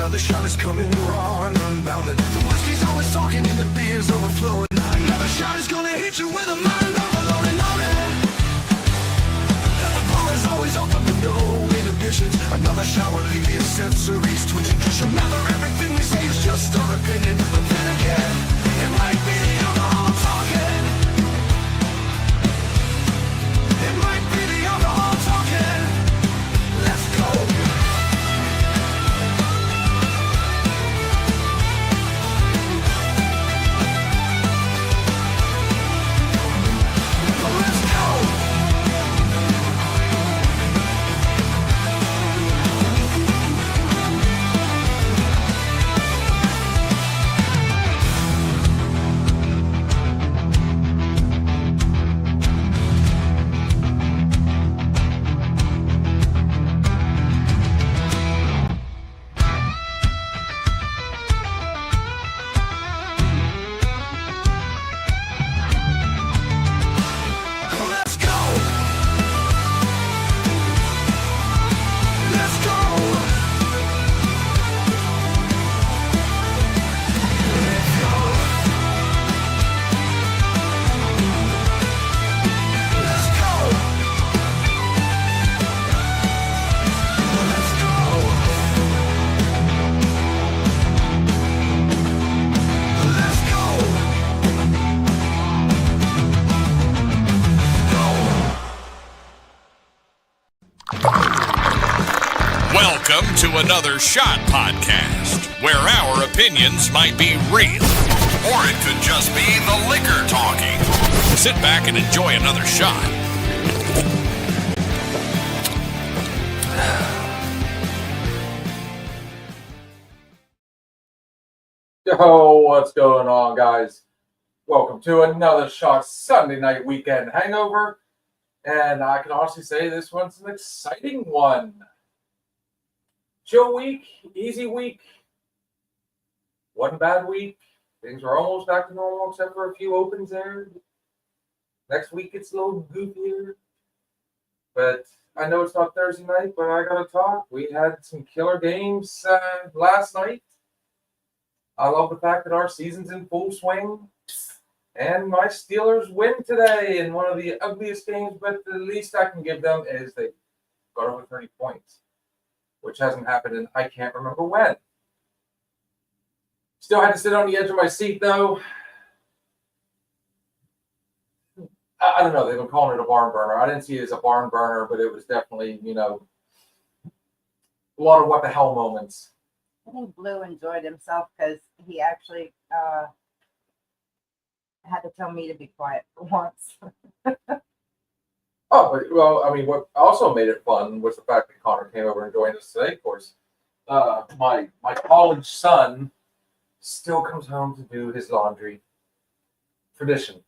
Another shot is coming raw and unbounded. The whiskey's always talking and the beer's overflowing. Another shot is gonna hit you with a mind overloading on it. And the bar is always open with no inhibitions. Another shot will leave your sensories twitching. Just remember, everything we say is just our opinion. But then again, it might be the alcohol talking. It might be the alcohol talking. Let's go. Welcome to another Shot Podcast, where our opinions might be real, or it could just be the liquor talking. Sit back and enjoy another shot. Yo, what's going on, guys? Welcome to another Shot Sunday night weekend hangover. And I can honestly say this one's an exciting one. Chill week, easy week, one bad week. Things are almost back to normal except for a few opens there. Next week it's a little goofier. But I know it's not Thursday night, but I gotta talk. We had some killer games last night. I love the fact that our season's in full swing. And my Steelers win today in one of the ugliest games, but the least I can give them is they got over 30 points. Which hasn't happened in I can't remember when. Still had to sit on the edge of my seat, though. I don't know. They've been calling it a barn burner. I didn't see it as a barn burner, but it was definitely, a lot of what the hell moments. I think Blue enjoyed himself because he actually had to tell me to be quiet for once. Oh, well, I mean, what also made it fun was the fact that Connor came over and joined us today. Of course, my college son still comes home to do his laundry. Tradition,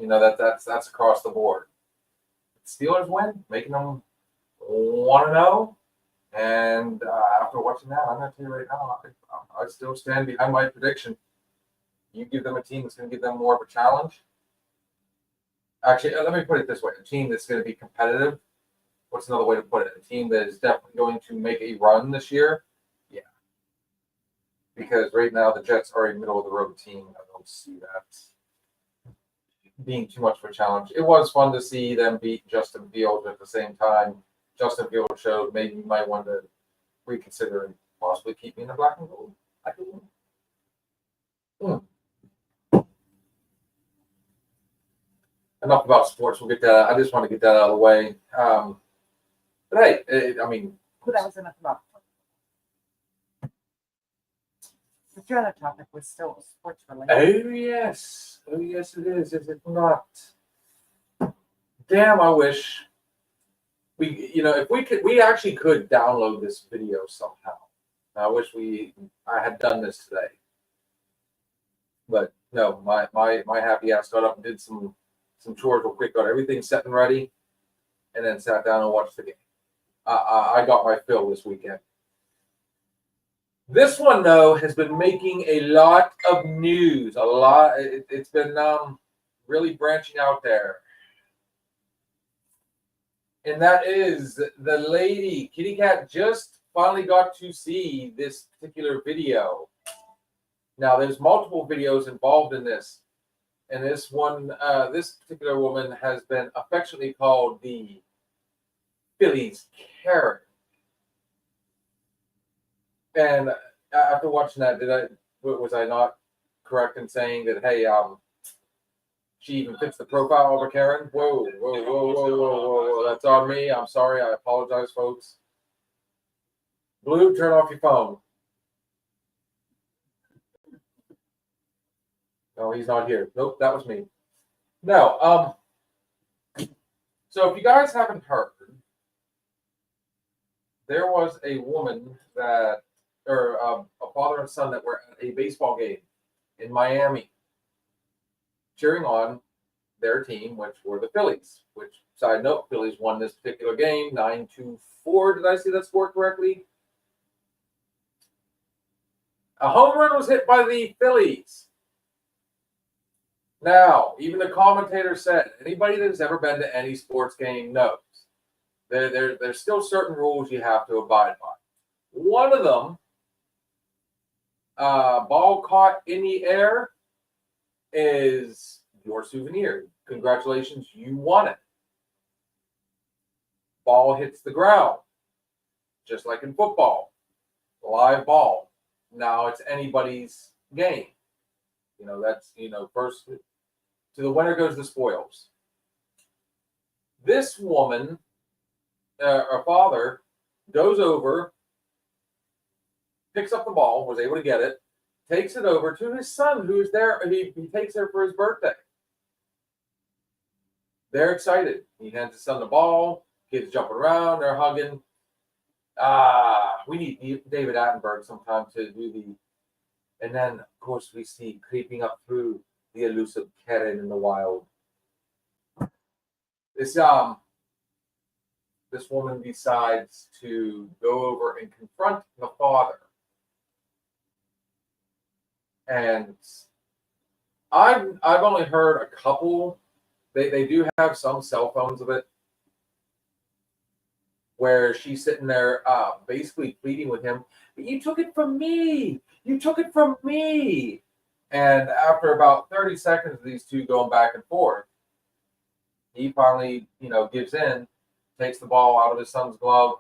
that's across the board. Steelers win, making them 1-0. And after watching that, I'm going to tell you right now, I still stand behind my prediction. You give them a team that's going to give them more of a challenge. Actually, let me put it this way. A team that's going to be competitive. What's another way to put it? A team that is definitely going to make a run this year. Yeah. Because right now the Jets are a middle-of-the-road team. I don't see that being too much of a challenge. It was fun to see them beat Justin Fields at the same time. Justin Fields showed maybe you might want to reconsider and possibly keeping the black and gold. I don't know. Enough about sports. We'll get that. I just want to get that out of the way. But hey, That was enough about it. But your other topic was still sports related. Oh yes, it is. Is it not? Damn, I wish if we actually could download this video somehow. I wish I had done this today. But no, my happy ass got up and did some chores real quick, got everything set and ready, and then sat down and watched the game. I got my fill this weekend. This one, though, has been making a lot of news. It's been really branching out there. And that is the lady, Kitty Cat, just finally got to see this particular video. Now, there's multiple videos involved in this, and this one, this particular woman has been affectionately called the Phillies Karen. And after watching that, was I not correct in saying that? Hey, she even fits the profile of a Karen. Whoa, whoa, whoa, whoa, whoa, whoa! That's on me. I'm sorry. I apologize, folks. Blue, turn off your phone. No, he's not here. Nope, that was me. No, so if you guys haven't heard, there was a woman that, or a father and son that were at a baseball game in Miami, cheering on their team, which were the Phillies. Which, side note, Phillies won this particular game 9-4. Did I see that score correctly? A home run was hit by the Phillies. Now, even the commentator said, anybody that's ever been to any sports game knows there's still certain rules you have to abide by. One of them, ball caught in the air, is your souvenir. Congratulations, you won it. Ball hits the ground, just like in football, live ball. Now it's anybody's game. That's, first to the winner goes the spoils. This woman, her father, goes over, picks up the ball, was able to get it, takes it over to his son, who is there. He takes her for his birthday. They're excited. He hands his son the ball. Kids jumping around. They're hugging. We need David Attenborough sometime to do the. And then, of course, we see creeping up through the elusive Karen in the wild. This woman decides to go over and confront the father. And I've only heard a couple. They do have some cell phones of it, where she's sitting there basically pleading with him, but you took it from me. You took it from me. And after about 30 seconds of these two going back and forth, he finally, gives in, takes the ball out of his son's glove,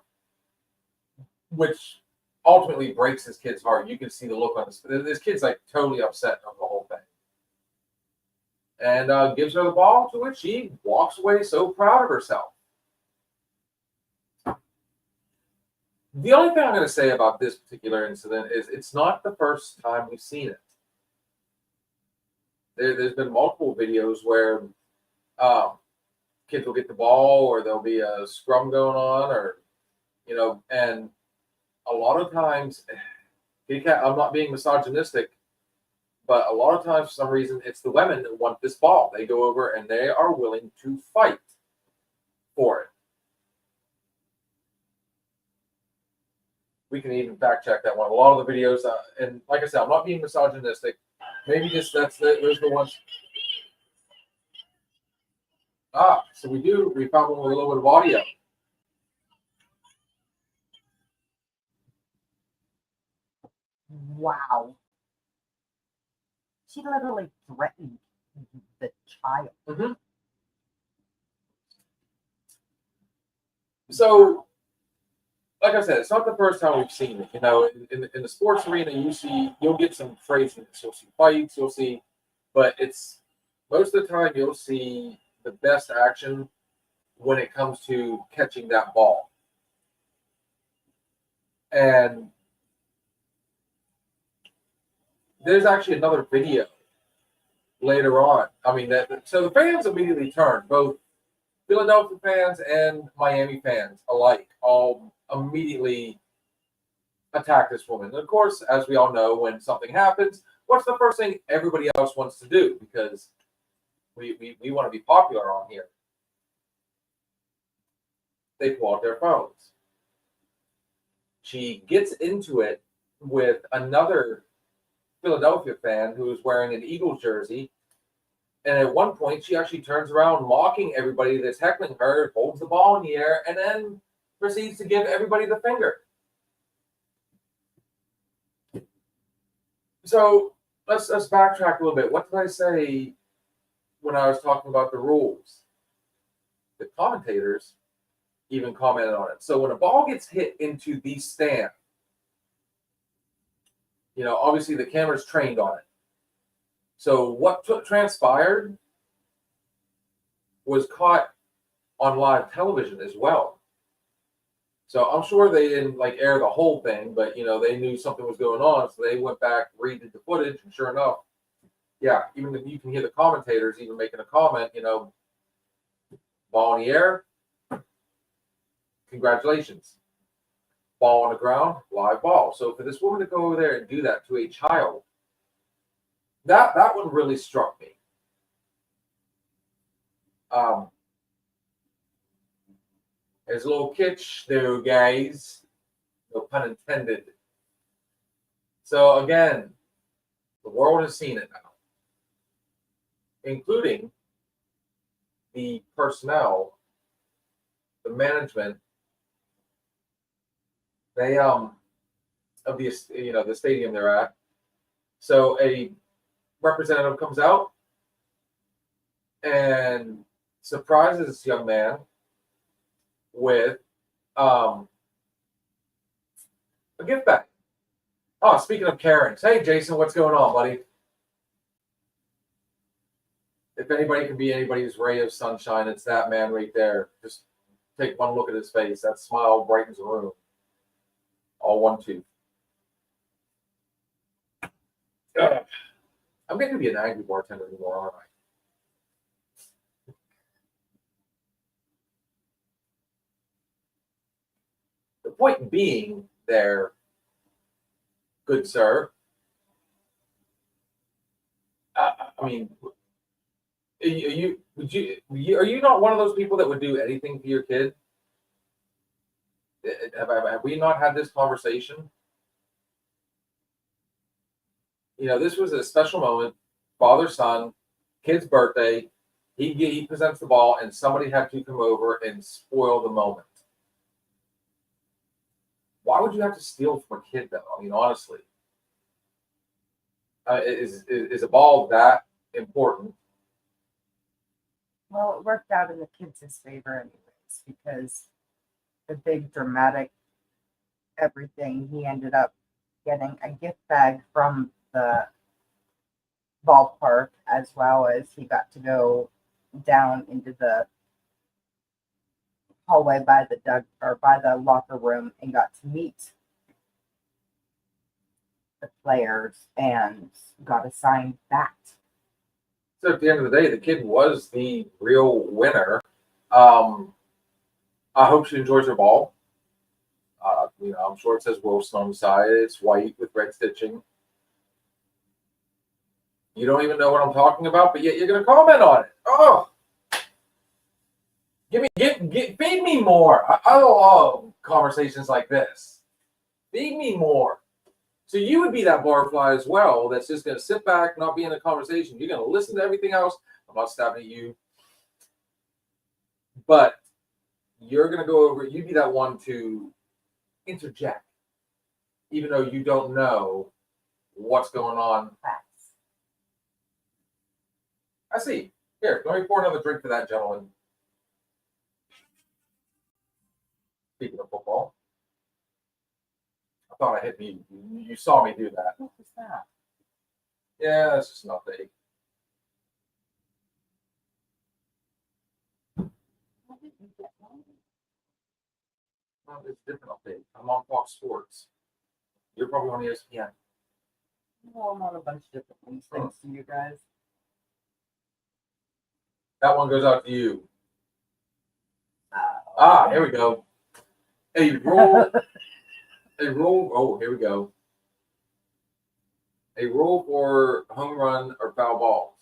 which ultimately breaks his kid's heart. You can see the look on this kid's like totally upset of the whole thing. And gives her the ball, to which she walks away so proud of herself. The only thing I'm going to say about this particular incident is it's not the first time we've seen it. There's been multiple videos where kids will get the ball, or there'll be a scrum going on, or, and a lot of times, I'm not being misogynistic, but a lot of times, for some reason, it's the women that want this ball. They go over and they are willing to fight for it. We can even fact check that one. A lot of the videos, and like I said, I'm not being misogynistic. Maybe just those the ones. So we found one with a little bit of audio. Wow. She literally threatened the child. Mm-hmm. So, like I said, it's not the first time we've seen it. In the sports arena, you'll get some craziness. You'll see fights, but it's most of the time you'll see the best action when it comes to catching that ball. And there's actually another video later on. So the fans immediately turned, both Philadelphia fans and Miami fans alike, all immediately attack this woman. And of course, as we all know, when something happens, what's the first thing everybody else wants to do? Because we want to be popular on here. They pull out their phones. She gets into it with another Philadelphia fan who is wearing an Eagles jersey. And at one point, she actually turns around mocking everybody that's heckling her, holds the ball in the air, and then proceeds to give everybody the finger. So let's backtrack a little bit. What did I say when I was talking about the rules? The commentators even commented on it. So when a ball gets hit into the stand, obviously the camera's trained on it. So what transpired was caught on live television as well. So I'm sure they didn't air the whole thing, but they knew something was going on, so they went back, redid the footage, and sure enough, yeah, even if you can hear the commentators even making a comment, ball in the air, congratulations. Ball on the ground, live ball. So for this woman to go over there and do that to a child, that one really struck me. There's a little kitsch there, guys. No pun intended. So again, the world has seen it now, including the personnel, the management. They of the the stadium they're at. So a representative comes out and surprises this young man with a gift bag. Oh, speaking of Karens, hey Jason, what's going on, buddy? If anybody can be anybody's ray of sunshine, it's that man right there. Just take one look at his face. That smile brightens the room. All one tooth. I'm getting to be an angry bartender anymore, aren't I? The point being there, good sir. I mean, are you not one of those people that would do anything for your kid? Have we not had this conversation? This was a special moment, father son, kid's birthday. He presents the ball, and somebody had to come over and spoil the moment. Why would you have to steal from a kid, though? I mean, honestly, is a ball that important? Well, it worked out in the kids' favor anyways, because the big dramatic everything, he ended up getting a gift bag from the ballpark, as well as he got to go down into the hallway by the locker room and got to meet the players and got a signed bat. So at the end of the day, the kid was the real winner. I hope she enjoys her ball. I'm sure it says Wilson on the side. It's white with red stitching. You don't even know what I'm talking about, but yet you're going to comment on it. Oh, feed me more. I love conversations like this. Feed me more. So you would be that barfly as well that's just going to sit back, not be in a conversation. You're going to listen to everything else. I'm not stabbing at you. But you're going to go over, you'd be that one to interject, even though you don't know what's going on. I see. Here, let me pour another drink for that gentleman. Speaking of football. I thought I hit me. You saw me do that. What was that? Yeah, that's just an update. Well, it's a different update. I'm on Fox Sports. You're probably on ESPN. Well, I'm on a bunch of different things, thanks to you guys. That one goes out to you. Here we go. A roll. Oh, here we go. A rule for home run or foul balls.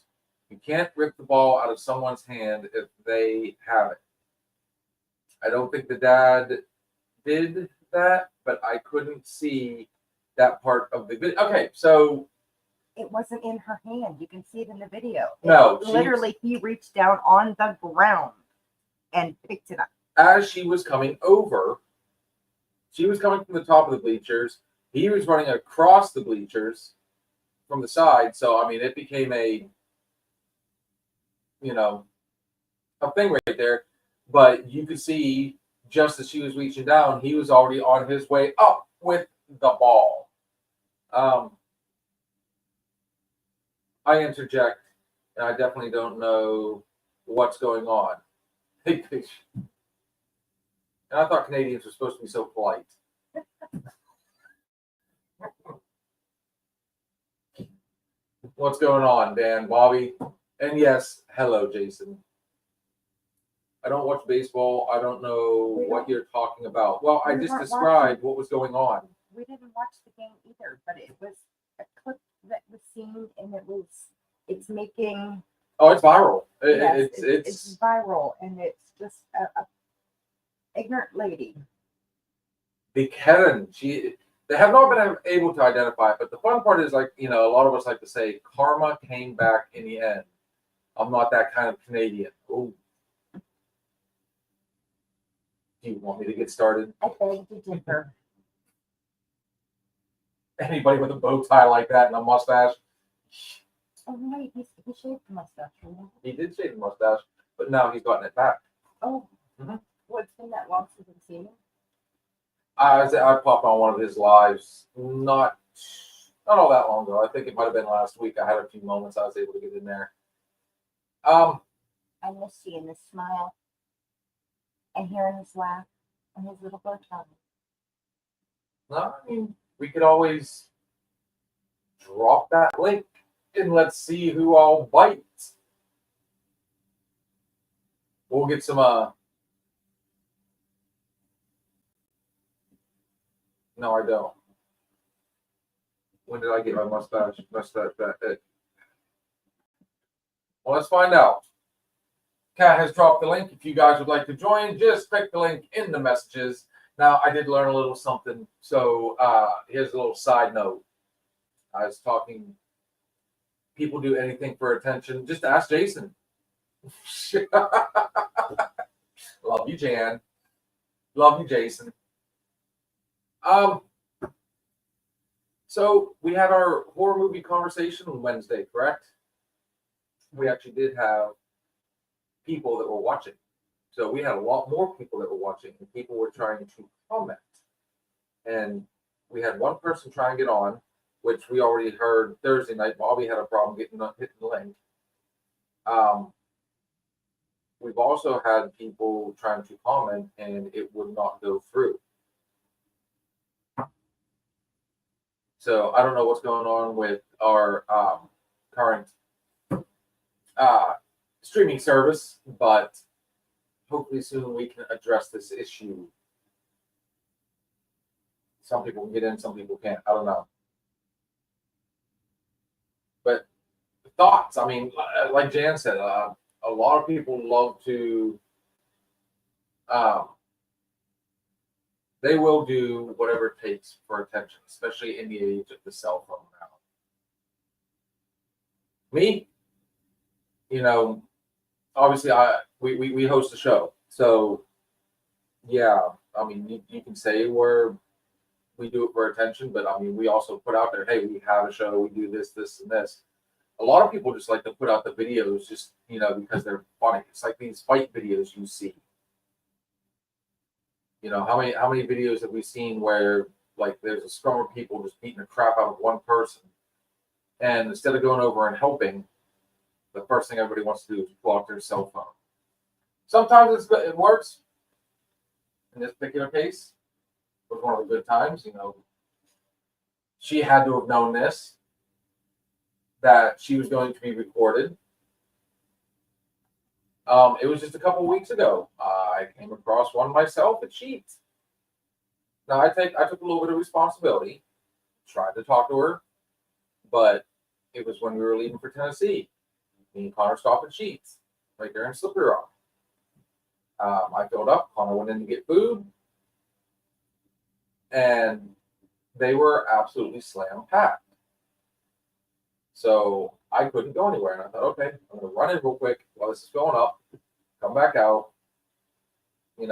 You can't rip the ball out of someone's hand if they have it. I don't think the dad did that, but I couldn't see that part of the video. Okay, so it wasn't in her hand. You can see it in the video. No, literally, he reached down on the ground and picked it up. As she was coming over, she was coming from the top of the bleachers. He was running across the bleachers. from the side. So I mean, it became a, you know, a thing right there. But you could see just as she was reaching down, he was already on his way up with the ball. I interject, and I definitely don't know what's going on. And I thought Canadians were supposed to be so polite. What's going on, Dan, Bobby? And yes, hello, Jason. I don't watch baseball. I don't know what you're talking about. Well, I just described what was going on. We didn't watch the game either, but it was a clip that was seen, and it's making. Oh, it's viral. Yes, it's viral, and it's just a ignorant lady. The Karen, they have not been able to identify it, but the fun part is, like, a lot of us like to say karma came back in the end. I'm not that kind of Canadian. Ooh. Do you want me to get started? I beg to differ. Anybody with a bow tie like that and a mustache? Oh wait, he shaved the mustache, right? He did shave the mustache, but now he's gotten it back. Oh, Mhm. well, it's been that long since I've seen him. I popped on one of his lives not all that long ago. I think it might have been last week. I had a few moments I was able to get in there. I miss seeing his smile and hearing his laugh and his little bow tie. No, I mean, we could always drop that link and let's see who all bites. We'll get some no, I don't. When did I get my mustache? Mustache back. Well, let's find out. Kat has dropped the link. If you guys would like to join, just click the link in the messages. Now, I did learn a little something. So here's a little side note. I was talking, people do anything for attention. Just ask Jason. Love you, Jan. Love you, Jason. So we had our horror movie conversation on Wednesday, correct? We actually did have people that were watching. So we had a lot more people that were watching, and people were trying to comment. And we had one person try and get on, which we already heard Thursday night. Bobby had a problem hitting the link. We've also had people trying to comment, and it would not go through. So I don't know what's going on with our current streaming service, but hopefully soon we can address this issue. Some people can get in, some people can't. I don't know. But thoughts, I mean, like Jan said, a lot of people love to, they will do whatever it takes for attention, especially in the age of the cell phone now. Me, obviously we host a show. So yeah, I mean, you can say we do it for attention, but I mean, we also put out there, hey, we have a show, we do this, and this. A lot of people just like to put out the videos just, because they're funny. It's like these fight videos you see. How many videos have we seen where, like, there's a scrum of people just beating the crap out of one person, and instead of going over and helping, the first thing everybody wants to do is pull out their cell phone. Sometimes it works. In this particular case, it was one of the good times. She had to have known this, that she was going to be recorded. It was just a couple of weeks ago. I came across one myself at Sheets. Now I took a little bit of responsibility, tried to talk to her, but it was when we were leaving for Tennessee. Me and Connor stopped at Sheets, right there in Slippery Rock. I filled up. Connor went in to get food, and they were absolutely slam packed. So I couldn't go anywhere, and I thought, okay, I'm going to run in real quick while this is going up, come back out. We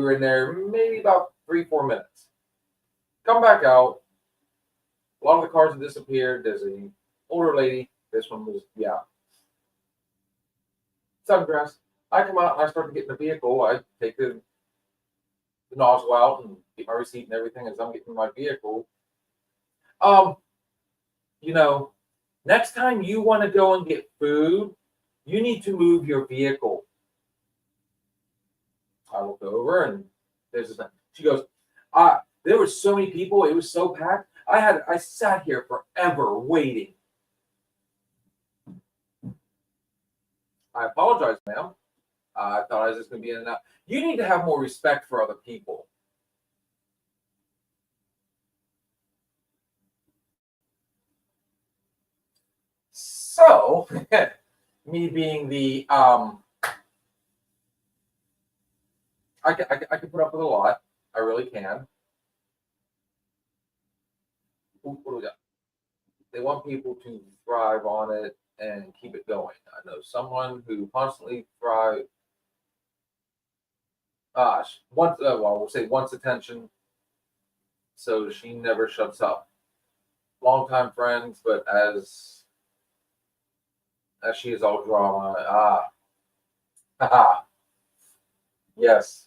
were in there maybe about 3-4 minutes. Come back out. A lot of the cars have disappeared. There's an older lady. This one was, yeah. Sundress. I come out and I start to get in the vehicle. I take the nozzle out and get my receipt and everything as I'm getting in my vehicle. You know, next time you want to go and get food, you need to move your vehicle. I look over and there's this. She goes, there were so many people. It was so packed. I sat here forever waiting. I apologize, ma'am. I thought I was just going to be in and out. You need to have more respect for other people. So, me being the I can put up with a lot. I really can. What do we got? They want people to thrive on it and keep it going. I know someone who constantly thrives. Wants attention, so she never shuts up. Longtime friends, but as she is all drama. Yes.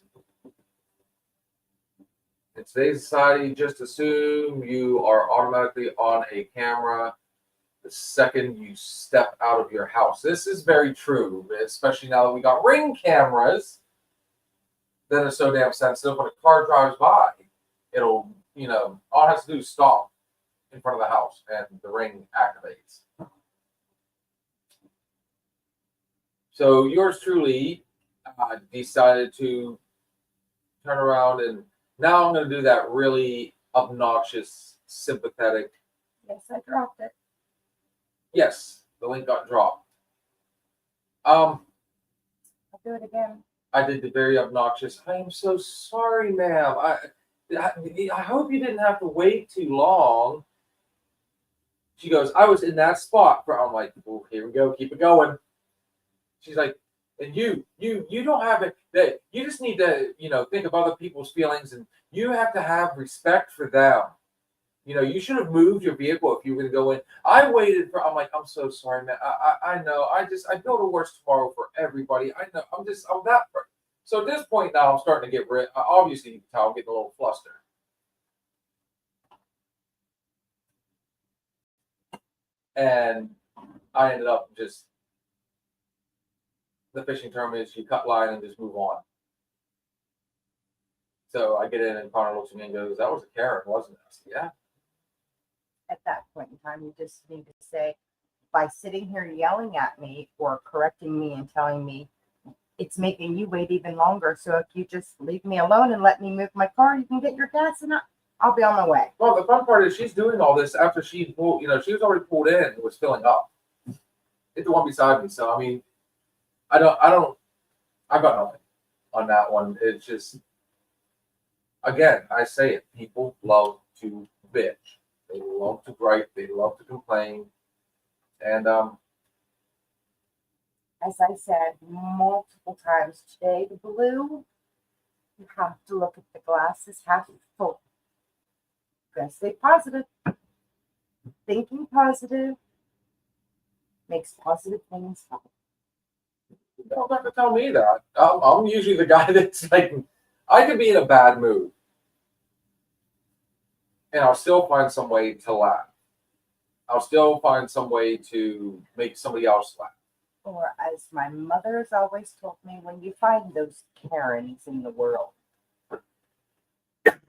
In today's society, just assume you are automatically on a camera the second you step out of your house. This is very true, especially now that we got Ring cameras that are so damn sensitive. When a car drives by, it'll, all it has to do is stop in front of the house and the Ring activates. So yours truly decided to turn around, and now I'm going to do that really obnoxious, sympathetic. Yes, I dropped it. Yes, the link got dropped. I'll do it again. I did the very obnoxious. I am so sorry, ma'am. I hope you didn't have to wait too long. She goes, I was in that spot for. I'm like, oh, here we go. Keep it going. She's like, and you don't have it. That you just need to, think of other people's feelings, and you have to have respect for them. You should have moved your vehicle if you were going to go in. I waited for. I'm like, I'm so sorry, man. I know. I feel the worst tomorrow for everybody. I know. I'm that. So at this point now, I'm starting to get rid. Obviously, you can tell I'm getting a little flustered. And I ended up just. The fishing term is you cut line and just move on. So I get in and Connor looks at me and goes, that was a Karen, wasn't it? I said, yeah. At that point in time, you just need to say, by sitting here yelling at me or correcting me and telling me it's making you wait even longer. So if you just leave me alone and let me move my car, you can get your gas and I'll be on my way. Well, the fun part is she's doing all this after she pulled, she was already pulled in and was filling up. It's the one beside me. So, I mean, I've got nothing on that one. It's just, again, I say it. People love to bitch. They love to gripe. They love to complain. And as I said multiple times today, the blue, you have to look at the glasses half full. You gotta stay positive. Thinking positive makes positive things happen. You don't have to tell me that. I'm usually the guy that's like, I could be in a bad mood, and I'll still find some way to laugh. I'll still find some way to make somebody else laugh. Or as my mother has always told me, when you find those Karens in the world,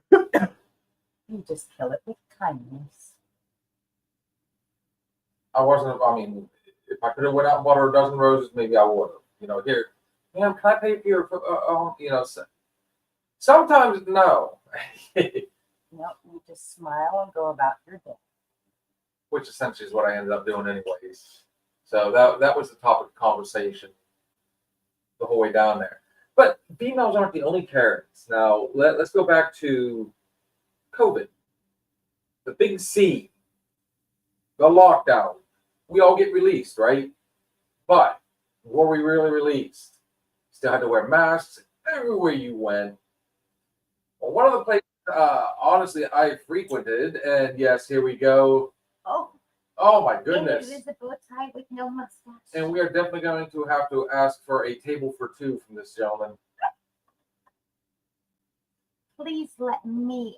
you just kill it with kindness. I mean, if I could have went out and bought her a dozen roses, maybe I would have. Here, can I pay for your, sometimes no. No, you just smile and go about your day. Which essentially is what I ended up doing anyways. So that was the topic of conversation the whole way down there. But females aren't the only Karens. Now, let's go back to COVID. The big C. The lockdown. We all get released, right? But were we really released? Still had to wear masks everywhere you went. Well, one of the places honestly, I frequented, and yes, here we go. Oh, Oh my it goodness! is a bow tie with no mustache. And we are definitely going to have to ask for a table for two from this gentleman. Please let me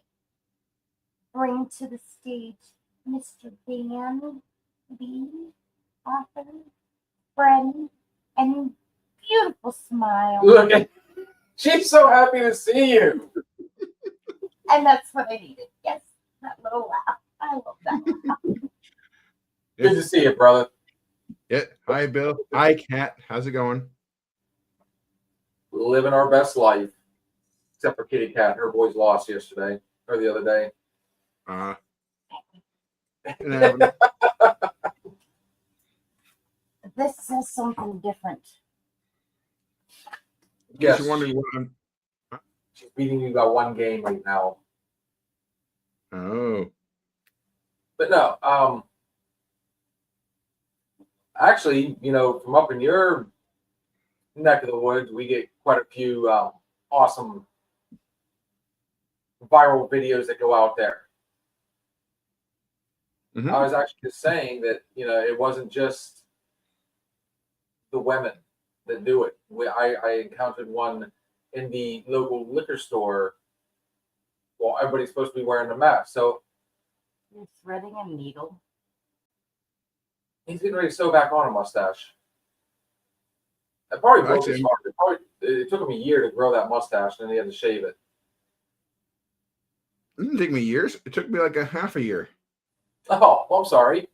bring to the stage Mr. Dan B, author, friend, and beautiful smile. Look at, she's so happy to see you. And that's what I needed. Yes, that little laugh. I love that laugh. Good to see you, brother. Yeah. Hi, Bill. Hi, Kat. How's it going? Living our best life, except for Kitty Cat. Her boys lost yesterday or the other day. It happened. This says something different. Yes, You're wondering what I'm. she's beating you by one game right now. Oh. But no, actually, from up in your neck of the woods, we get quite a few awesome viral videos that go out there. Mhm. I was actually just saying that, it wasn't just the women that do it. I encountered one in the local liquor store. Well, everybody's supposed to be wearing a mask. So You're threading a needle. he's getting ready to sew back on a mustache. It probably broke his Actually, heart. It took him a year to grow that mustache, and then he had to shave it. It didn't take me years. It took me like a half a year. Oh, well, I'm sorry.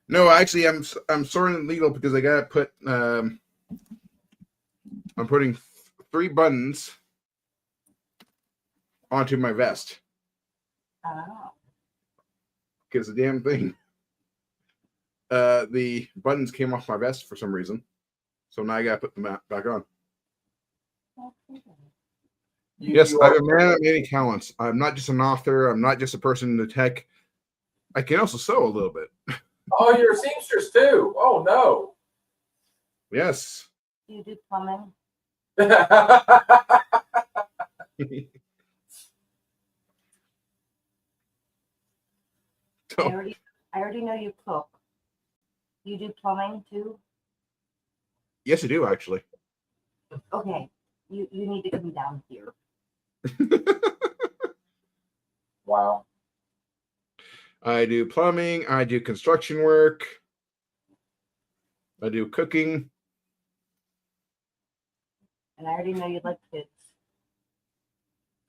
No, actually, I'm sorting the needle because I gotta put. I'm putting 3 buttons onto my vest Oh. because the damn thing. The buttons came off my vest for some reason, so now I gotta put them back on. Yes, You I'm are, a man of many talents. I'm not just an author. I'm not just a person in the tech. I can also sew a little bit. oh, you're a seamstress too. Oh, no. Yes. Do you do plumbing? So, I already know you cook. You do plumbing too? yes, I do actually. Okay. You need to come down here. Wow. I do plumbing. I do construction work. I do cooking. And I already know you like kids.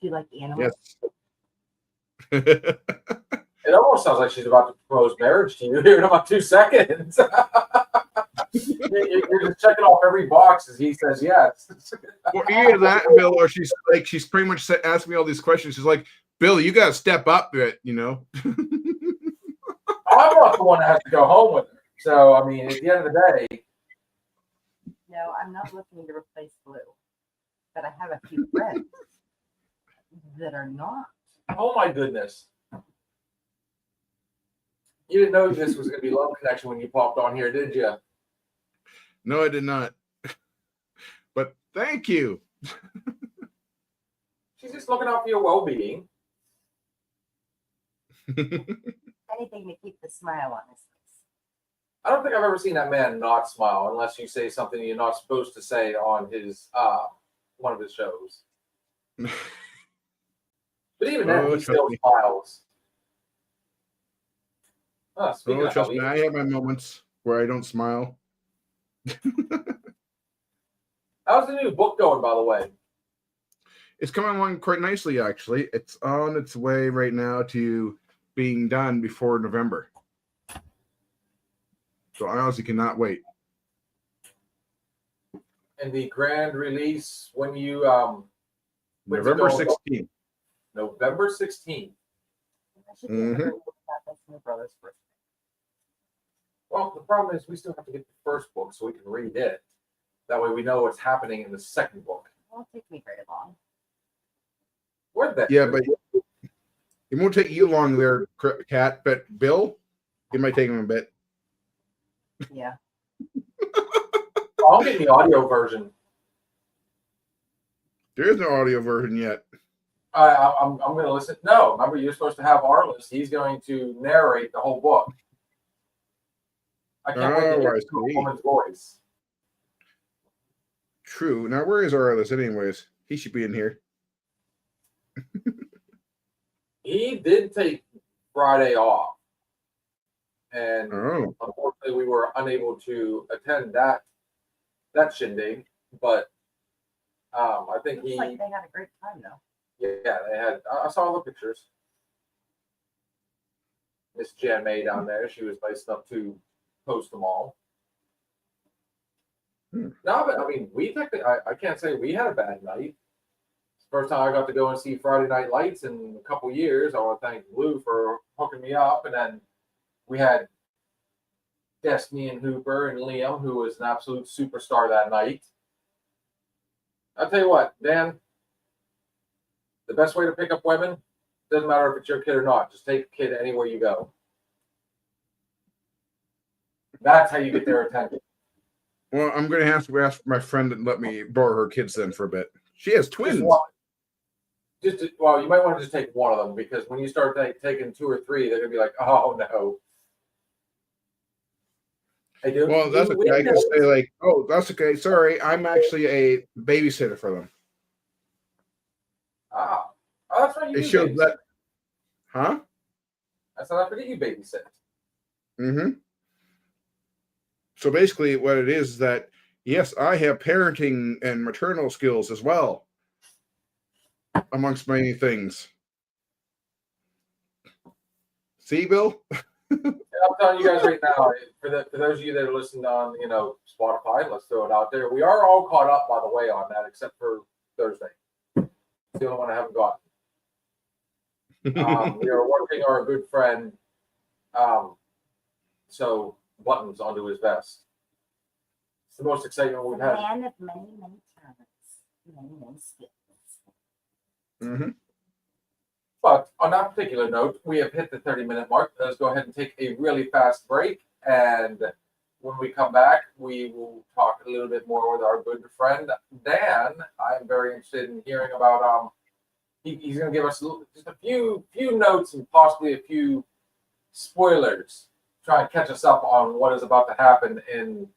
Do you like animals? Yes. It almost sounds like she's about to propose marriage to you here in about 2 seconds. You're just checking off every box as he says yes. Well, either that, Bill, or she's pretty much asking me all these questions. She's like, Bill, you got to step up a bit, I'm not the one that has to go home with her. So, I mean, at the end of the day, No, I'm not looking to replace Blue. But I have a few friends that are not. oh my goodness. You didn't know this was going to be Love Connection when you popped on here, did you? No, I did not. But thank you. She's just looking out for your well-being. Anything to keep the smile on his face. I don't think I've ever seen that man not smile unless you say something you're not supposed to say on his one of his shows. But even then, he trust still me. smiles. Speaking Oh, of trust me, hubby, I have my moments where I don't smile. how's the new book going, by the way? It's coming along quite nicely, actually. It's on its way right now to being done before November. So I honestly cannot wait. And the grand release when you when's it November going? 16th. November 16th. I should be able Mhm. to look at this my brother's first. Well, the problem is we still have to get the first book so we can read it. That way we know what's happening in the second book. It won't take me very long. Where'd that? Yeah, but it won't take you long there, Kat. But Bill, it might take him a bit. Yeah. I'll get the audio version. There is no audio version yet. I'm going to listen. No, remember, you're supposed to have Arliss. He's going to narrate the whole book. I can't wait to Oh, hear I a see. woman's voice. True. Now, where is Arliss anyways? He should be in here. He did take Friday off. And Oh. unfortunately, we were unable to attend that shindig. But I think Looks like they had a great time though. yeah, they had. I saw all the pictures. Miss Jan May down there, she was nice enough to post them all. No, but I mean, we technically, I can't say we had a bad night. It's the first time I got to go and see Friday Night Lights in a couple years. I want to thank Blue for hooking me up. And then we had Destiny and Hooper and Liam, who was an absolute superstar that night. I'll tell you what, Dan, the best way to pick up women, doesn't matter if it's your kid or not, just take a kid anywhere you go. That's how you get their attention. Well, I'm going to have to ask my friend to let me borrow her kids then for a bit. She has twins. Well, you might want to just take one of them, because when you start taking two or three, they're going to be like, oh, no. Well, that's okay. I can say like, oh, that's okay. Sorry, I'm actually a babysitter for them. Oh, that's right. It shows that, huh? That's not. I forget you babysit. Mm-hmm. So basically, what it is that yes, I have parenting and maternal skills as well, amongst many things. See, Bill? I'm telling you guys right now, for those of you that are listening on, Spotify, let's throw it out there. We are all caught up, by the way, on that, except for Thursday. It's the only one I haven't gotten. We are working our good friend, so buttons onto his vest. It's the most excitement we've had. Man of many, many talents, many, many skills. Mm-hmm. But on that particular note, we have hit the 30-minute mark. Let's go ahead and take a really fast break. And when we come back, we will talk a little bit more with our good friend, Dan. I'm very interested in hearing about, he's going to give us just a few notes and possibly a few spoilers. Try and catch us up on what is about to happen in...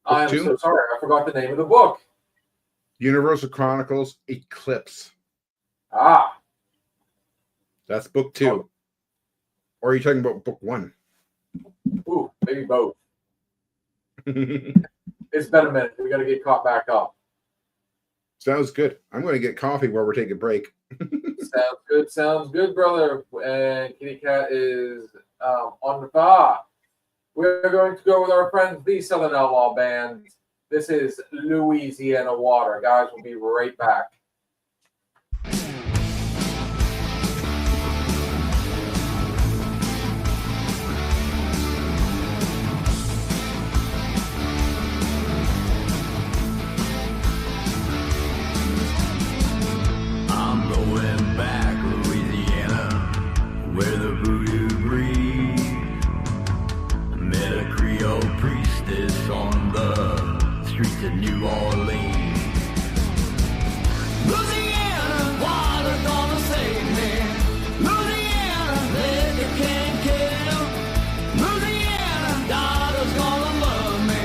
I'm so sorry. I forgot the name of the book. Universal Chronicles Eclipse. Ah. That's book 2. Oh. Or are you talking about book 1? Ooh, maybe both. It's been a minute. We got to get caught back up. Sounds good. I'm going to get coffee while we're taking a break. Sounds good, brother. And Kitty Cat is on the bar. We're going to go with our friends, the Southern Outlaw Band. This is Louisiana Water. Guys, we'll be right back. I'm going back, Louisiana, where the voodoo breathes. I met a Creole priestess on the streets of New Orleans. Louisiana, water's gonna save me. Louisiana, liquor can't kill. Louisiana, daughter's gonna love me.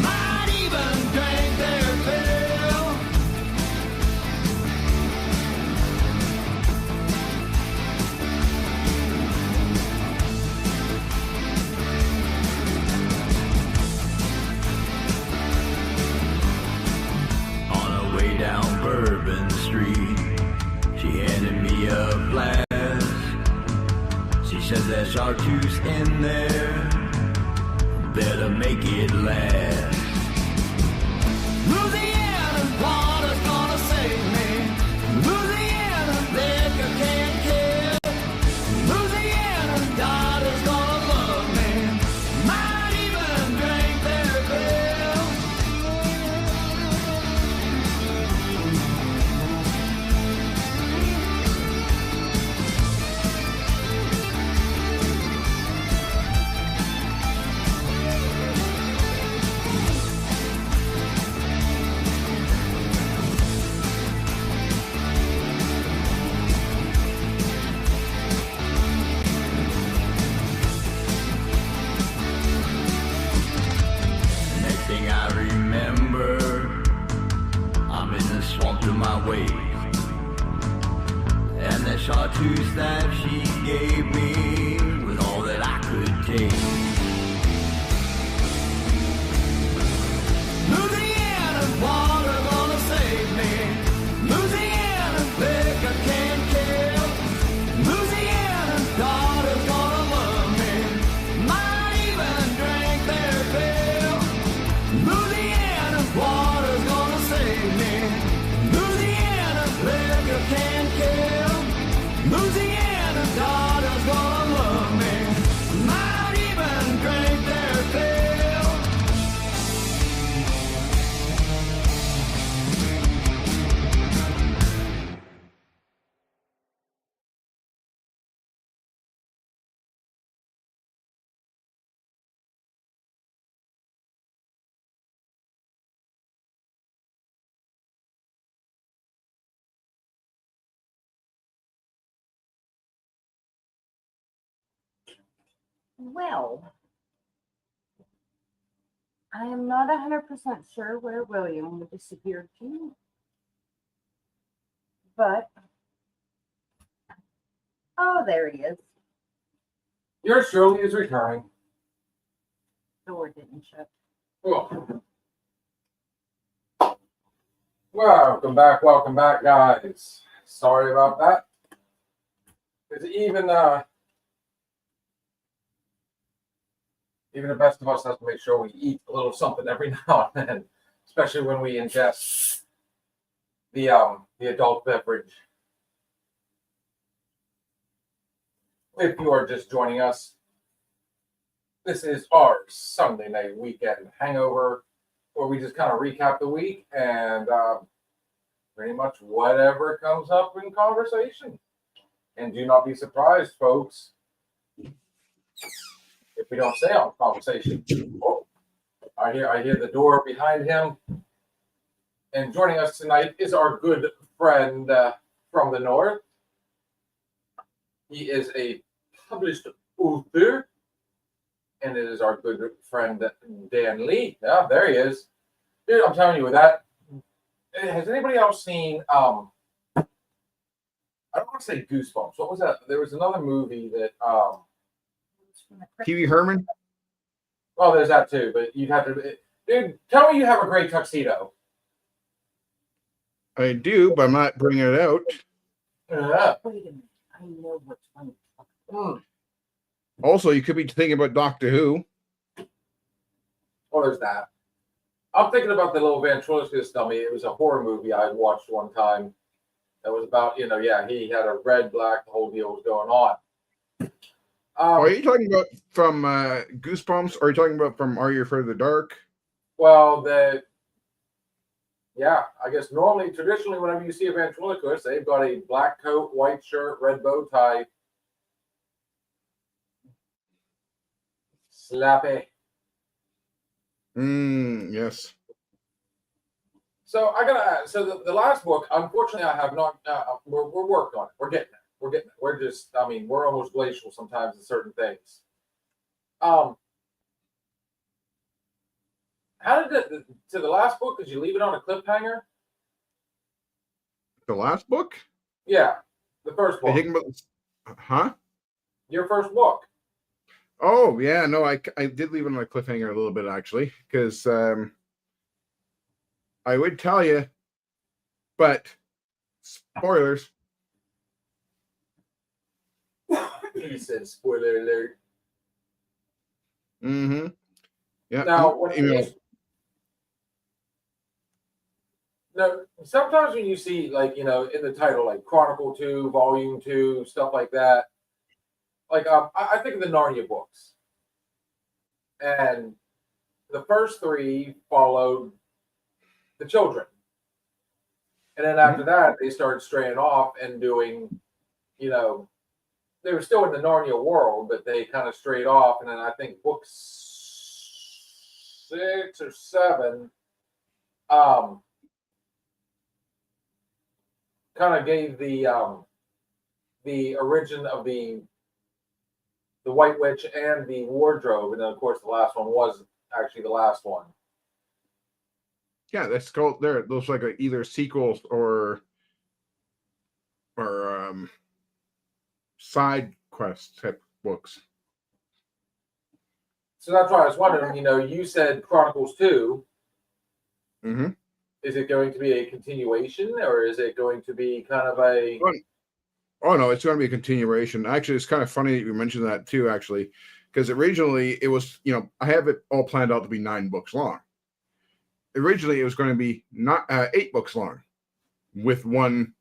Might even drink their fill. On her way down Bourbon Street, she handed me a flask. She says there's chartreuse in there, better make it last. Louisiana, water's gonna save me. Louisiana, liquor can't kill. Louisiana, daughter's gonna love me. Might even drink their fill. ways. And the chartreuse that she gave me was all that I could take. Louisiana's water gonna save me. Louisiana's liquor can't kill. Louisiana's daughter's gonna love me. Might even drink their fill. Louisiana's water's gonna save me. Louisiana's liquor can't kill. Louisiana's daughter's gonna love me. Might even drink their fill. Well, I am not 100% sure where William disappeared to, but oh, there he is. Yours surely is returning. Door didn't shut. Oh. Welcome back, guys. Sorry about that. Because even the best of us has to make sure we eat a little something every now and then, especially when we ingest the adult beverage. If you are just joining us, this is our Sunday night weekend hangover, where we just kind of recap the week and pretty much whatever comes up in conversation. And do not be surprised, folks, if we don't stay on conversation. Oh, I hear the door behind him. And joining us tonight is our good friend from the north. He is a published author, and it is our good friend Dan Lee. Yeah, there he is. Dude, I'm telling you, with that, has anybody else seen I don't want to say Goosebumps. What was that? There was another movie that Pee Wee Herman. well, there's that too, but you'd have to dude, tell me you have a great tuxedo. I do, but I'm not bringing it out. Yeah. Wait a minute. I know which one. Mm. Also, you could be thinking about Doctor Who. Oh, there's that. I'm thinking about the little ventriloquist dummy. It was a horror movie I watched one time. That was about, he had a red, black, the whole deal was going on. Are you talking about from Goosebumps? Or are you talking about from Are You Afraid of the Dark? Well, I guess traditionally, whenever you see a ventriloquist, they've got a black coat, white shirt, red bow tie. Slappy. Yes. So I gotta ask. So the last book, unfortunately, I have not. We're working on it. We're getting it. We're getting it. We're just. I mean, we're almost glacial sometimes in certain things. How did it to the last book? Did you leave it on a cliffhanger? The last book? Yeah, the first Are book. you thinking about, huh? Your first book. Oh, yeah. No, I did leave it on a cliffhanger a little bit, actually, because I would tell you, but spoilers. He said, "Spoiler alert." Mm-hmm. Yeah. Now, sometimes when you see, in the title, like Chronicle 2, Volume 2, stuff like that, I think of the Narnia books. And the first three followed the children. And then after that, they started straying off and doing, they were still in the Narnia world, but they kind of strayed off. And then I think book 6 or 7 kind of gave the origin of the White Witch and the wardrobe, and then of course the last one was actually the last one. Yeah, that's called there. Those like either sequels or side quest type books. So that's why I was wondering, you said Chronicles 2. Mm-hmm. Is it going to be a continuation, or is it going to be kind of a... Oh no, it's going to be a continuation. Actually, it's kind of funny that you mentioned that too, actually, because originally it was, I have it all planned out to be 9 books long. Originally, it was going to be not 8 books long, with one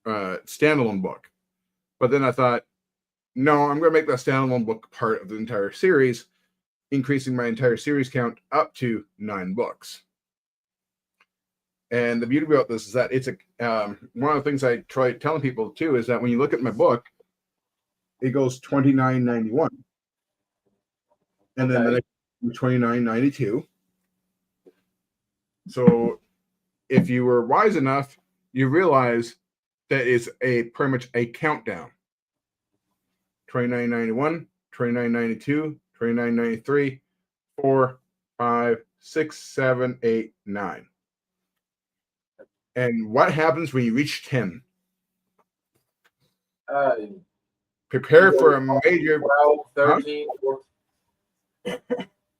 standalone book. But then I thought, no, I'm going to make that standalone book part of the entire series, increasing my entire series count up to 9 books. And the beauty about this is that it's one of the things I try telling people too is that when you look at my book, it goes $29.91, and then the next $29.92. So if you were wise enough, you realize that it's pretty much a countdown. $29.91, $29.92, $29.93, 4, 5, 6, 7, 8, 9. And what happens when you reach 10? Prepare for a major 12, 13, 14.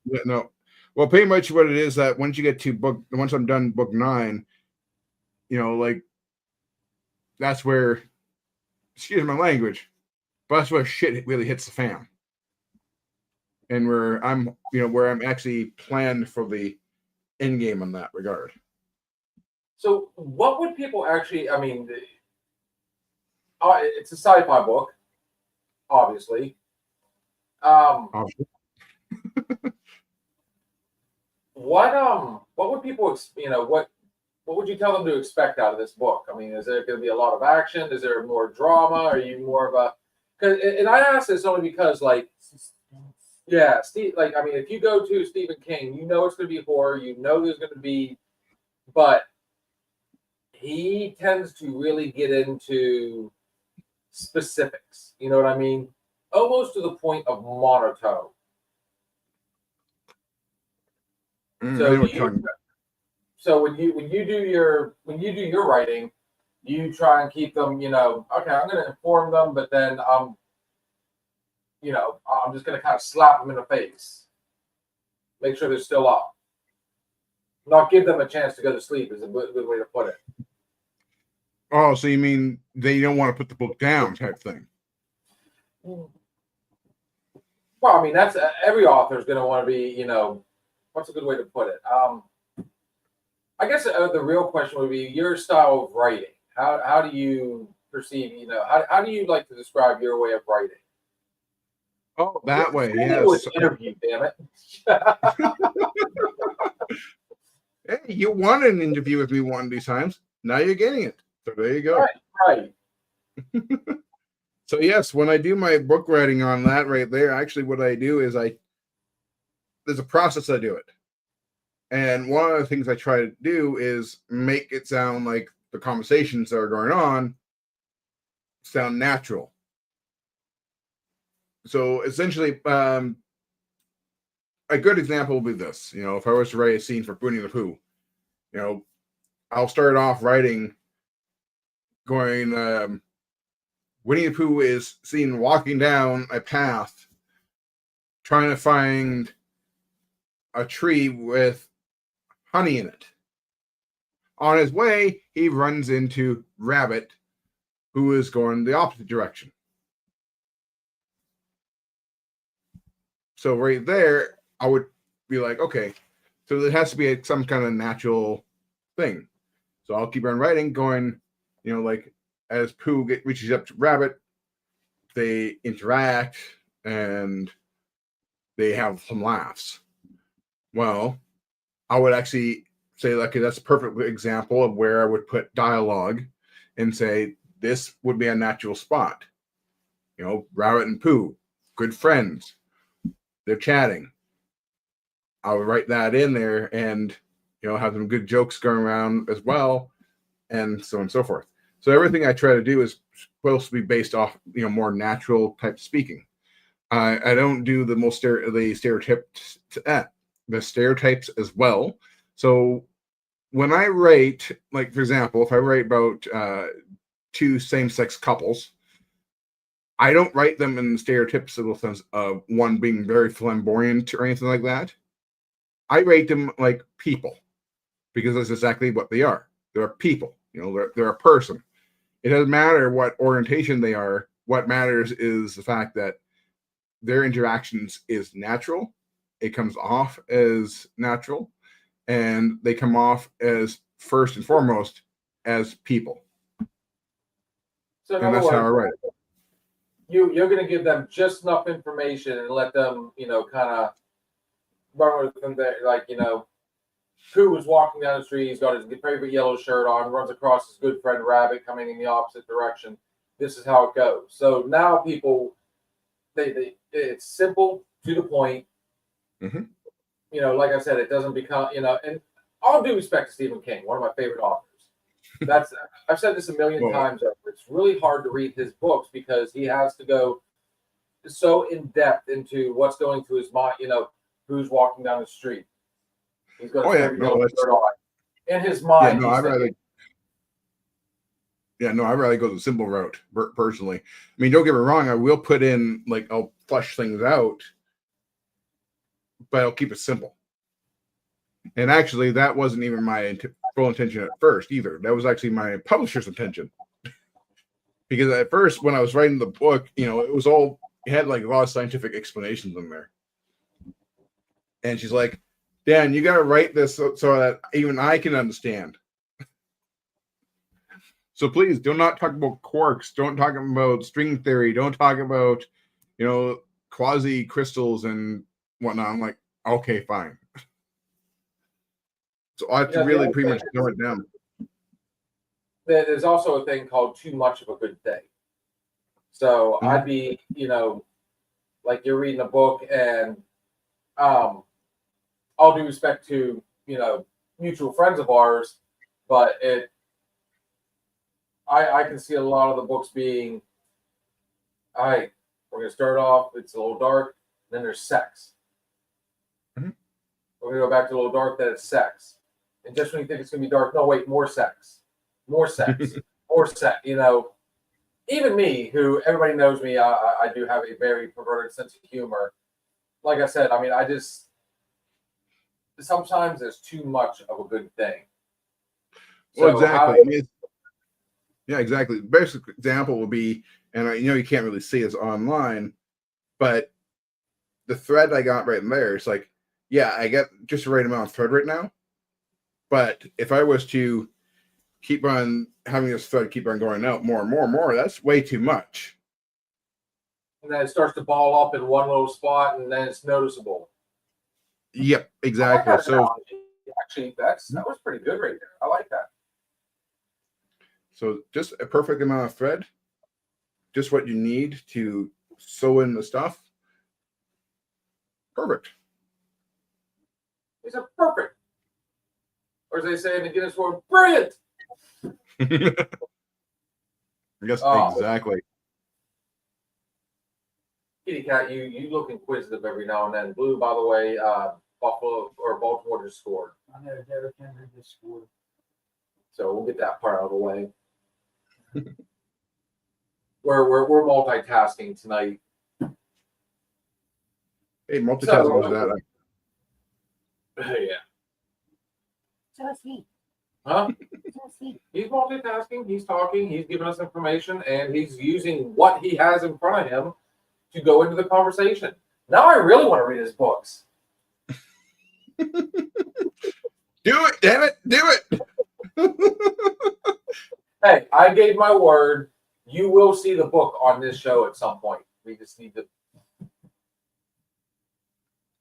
Yeah, no. Well, pretty much what it is that once you get to once I'm done book 9, like that's where, excuse my language, but that's where shit really hits the fan. And where I'm actually planned for the end game in that regard. So what would people actually, it's a sci-fi book, obviously. What would people, what would you tell them to expect out of this book? Is there going to be a lot of action? Is there more drama? Are you more of a, and I ask this only because, yeah, Steve, if you go to Stephen King, it's going to be horror, there's going to be, but he tends to really get into specifics. You know what I mean? Almost to the point of monotone. So when you do your writing, you try and keep them, okay, I'm going to inform them, but then I'm just going to kind of slap them in the face. Make sure they're still up. Not give them a chance to go to sleep is a good way to put it. Oh, so you mean they don't want to put the book down type thing? Well, that's every author is going to want to be, what's a good way to put it? I guess the real question would be your style of writing. How do you perceive, how do you like to describe your way of writing? Oh, that way, yes. It was interview, damn it. Hey, you wanted an interview with me one of these times. Now you're getting it. So there you go. Right. So yes, when I do my book writing on that right there, actually what I do is there's a process I do it. And one of the things I try to do is make it sound like the conversations that are going on sound natural. So essentially, a good example would be this. If I was to write a scene for Winnie the Pooh, I'll start off writing going, Winnie the Pooh is seen walking down a path trying to find a tree with honey in it. On his way, he runs into Rabbit, who is going the opposite direction. So right there, I would be like, okay, so there has to be some kind of natural thing. So I'll keep on writing, going, as Pooh reaches up to Rabbit, they interact and they have some laughs. Well, I would actually say, okay, that's a perfect example of where I would put dialogue and say, this would be a natural spot. Rabbit and Pooh, good friends. They're chatting. I would write that in there and, have some good jokes going around as well, and so on and so forth. So everything I try to do is supposed to be based off, more natural type speaking. I don't do the most the stereotypes as well. So when I write, for example, if I write about two same-sex couples. I don't write them in the stereotypical sense of one being very flamboyant or anything like that. I rate them like people because that's exactly what they are. They're people. They're a person. It doesn't matter what orientation they are. What matters is the fact that their interactions is natural. It comes off as natural, and they come off as first and foremost as people. So in And other that's how I words, write. you're going to give them just enough information and let them, kind of run with them there. Like, Pooh was walking down the street. He's got his favorite yellow shirt on, runs across his good friend Rabbit coming in the opposite direction. This is how it goes. So now people, it's simple, to the point. Mm-hmm. Like I said, it doesn't become, and all due respect to Stephen King, one of my favorite authors. I've said this a million times over. It's really hard to read his books because he has to go so in depth into what's going through his mind. Who's walking down the street. He's got his favorite yellow shirt on. In his mind, I'd rather go the simple route personally. I mean, don't get me wrong. I will put in, like, I'll flesh things out, but I'll keep it simple. And actually, that wasn't even my full intention at first either. That was actually my publisher's intention. Because at first, when I was writing the book, it had like a lot of scientific explanations in there. And she's like, Dan, you got to write this so that even I can understand. So please do not talk about quarks. Don't talk about string theory. Don't talk about, quasi crystals and whatnot. I'm like, okay, fine. So I have to really pretty much dumb it down. There's also a thing called too much of a good thing. So Mm-hmm. I'd be, like you're reading a book, and all due respect to, mutual friends of ours, but I can see a lot of the books being, all right, we're going to start off, it's a little dark, then there's sex. Mm-hmm. We're going to go back to a little dark, then it's sex. And just when you think it's going to be dark, no, wait, more sex. More sex. More sex. Even me, who everybody knows me, I do have a very perverted sense of humor. Like I said, I mean, sometimes there's too much of a good thing. Well, exactly. Yeah, exactly. The best example will be, and you can't really see this online, but the thread I got right in there, it's like, yeah, I get just the right amount of thread right now. But if I was to keep on having this thread keep on going out more and more and more, that's way too much. And then it starts to ball up in one little spot, and then it's noticeable. Yep, exactly. So actually, that was pretty good right there. I like that. So just a perfect amount of thread, just what you need to sew in the stuff. Perfect. These are perfect. Or as they say in the Guinness World, brilliant. I guess exactly. Kitty Cat, you look inquisitive every now and then. Blue, by the way, Buffalo or Baltimore just scored. I know Derrick Henry just scored. So we'll get that part out of the way. We're multitasking tonight. Hey, multitasking is that. Yeah. So is he. Huh? So is he. He's multitasking. He's talking. He's giving us information, and he's using what he has in front of him to go into the conversation. Now I really want to read his books. Do it, damn it, do it. Hey, I gave my word. You will see the book on this show at some point. We just need to.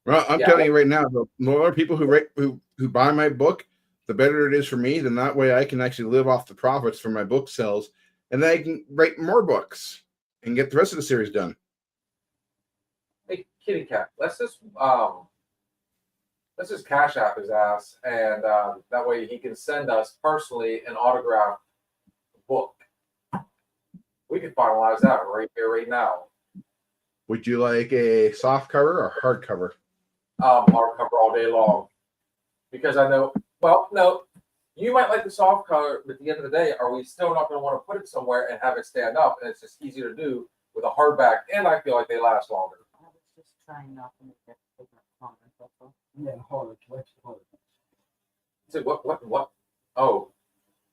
Well, I'm telling you right now, the more people who buy my book, the better it is for me. Then that way I can actually live off the profits from my book sales, and then I can write more books and get the rest of the series done. Hey, Kitty Cat, let's just cash app his ass, and that way he can send us personally an autographed book. We can finalize that right here, right now. Would you like a soft cover or hard cover? Hardcover all day long, because I know. Well, no, You might like the soft cover, but at the end of the day, are we still not going to want to put it somewhere and have it stand up? And it's just easier to do with a hardback, and I feel like they last longer. I was just trying not to make that ignorant comment, that's all. Yeah, hard, let's hard. So what? Oh,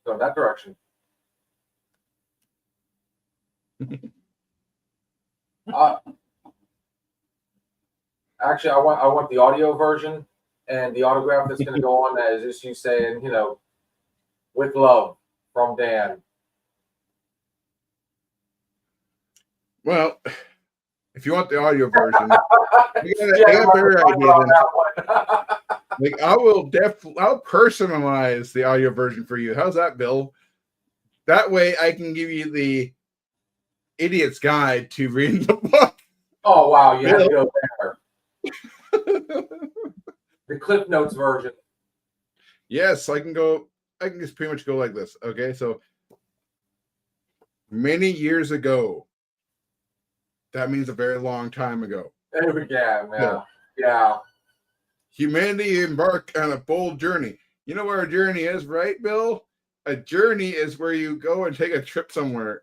go in that direction. Actually, I want the audio version, and the autograph that's going to go on that is just you saying, with love from Dan. Well, if you want the audio version, I got Yeah, a better I'm idea on than that one. like I'll personalize the audio version for you. How's that, Bill? That way I can give you the idiot's guide to reading the book. Oh wow, you have to Bill. go there. The Cliff Notes version. Yes, I can just pretty much go like this. Okay, so many years ago. That means a very long time ago. Yeah. Humanity embarked on a bold journey. You know where a journey is, right, Bill? A journey is where you go and take a trip somewhere.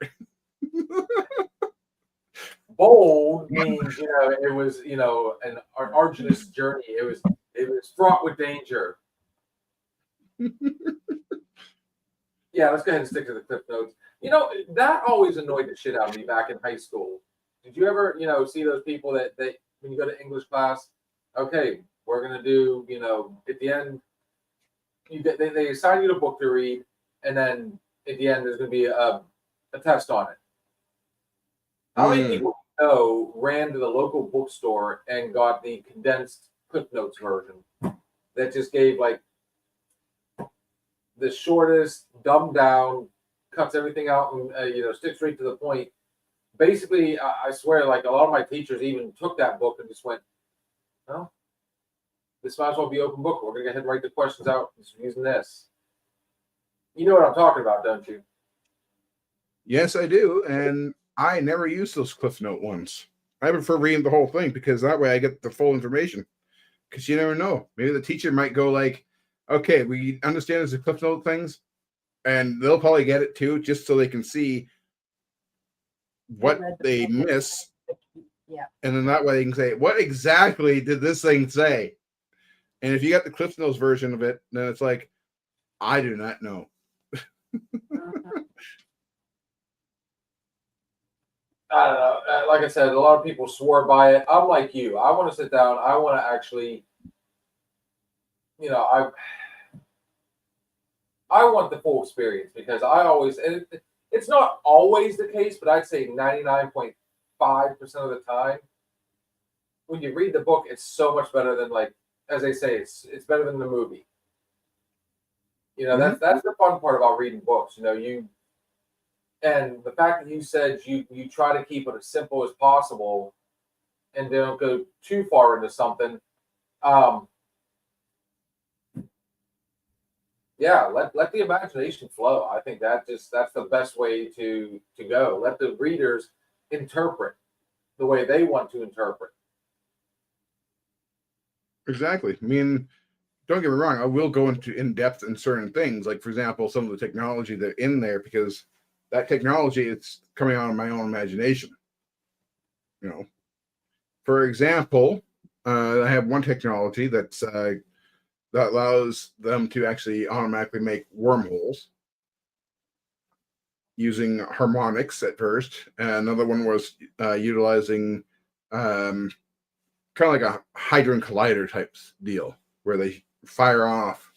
Bold means it was an arduous journey. It was fraught with danger. Yeah, let's go ahead and stick to the Cliff Notes. That always annoyed the shit out of me back in high school. Did you ever see those people that when you go to English class, okay, we're gonna do at the end they assign you a book to read, and then at the end there's gonna be a test on it. How many people ran to the local bookstore and got the condensed Cliff Notes version that just gave like the shortest, dumbed down, cuts everything out, and sticks straight to the point. Basically, I swear, like a lot of my teachers even took that book and just went, "Well, this might as well be open book. We're gonna go ahead and write the questions out using this." You know what I'm talking about, don't you? Yes, I do, and I never use those Cliff Note ones. I prefer reading the whole thing because that way I get the full information. Because you never know. Maybe the teacher might go like, "Okay, we understand there's the Cliff Note things," and they'll probably get it too, just so they can see what they miss. Yeah. And then that way they can say, "What exactly did this thing say?" And if you got the Cliff Notes version of it, then it's like, I do not know. I don't know. Like I said, a lot of people swore by it. I'm like you. I want to sit down. I want to actually, I want the full experience because I always, and it's not always the case, but I'd say 99.5% of the time, when you read the book, it's so much better than, like, as they say, it's better than the movie. That's the fun part about reading books. And the fact that you said you try to keep it as simple as possible and don't go too far into something. Yeah, let the imagination flow. I think that's the best way to go. Let the readers interpret the way they want to interpret. Exactly. I mean, don't get me wrong, I will go into in depth in certain things, like for example, some of the technology that's in there, because that technology, it's coming out of my own imagination. For example, I have one technology that's that allows them to actually automatically make wormholes using harmonics at first. And another one was utilizing kind of like a Hadron Collider type deal, where they fire off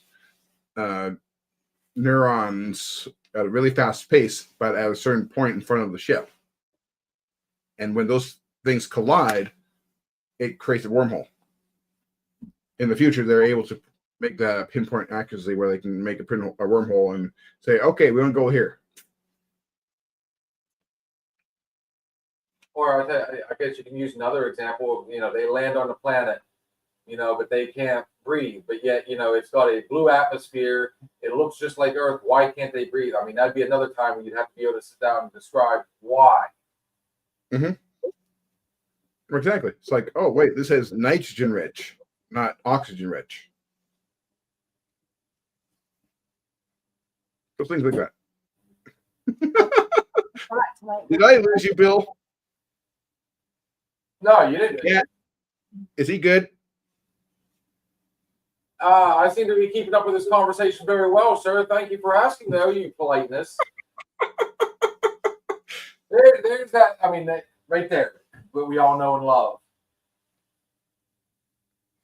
neurons at a really fast pace, but at a certain point in front of the ship. And when those things collide, it creates a wormhole. In the future, they're able to make that a pinpoint accuracy where they can make a wormhole and say, "Okay, we want to go here." Or I guess you can use another example of, they land on the planet, but they can't breathe. But yet, it's got a blue atmosphere. It looks just like Earth. Why can't they breathe? I mean, that'd be another time when you'd have to be able to sit down and describe why. Mm-hmm. Exactly. It's like, oh, wait, this is nitrogen rich, not oxygen rich. So things like that. Thought tonight Did was- I lose you, Bill? No, you didn't. Yeah. Is he good? I seem to be keeping up with this conversation very well, sir. Thank you for asking, though, you politeness. There's that, I mean, that right there, what we all know and love.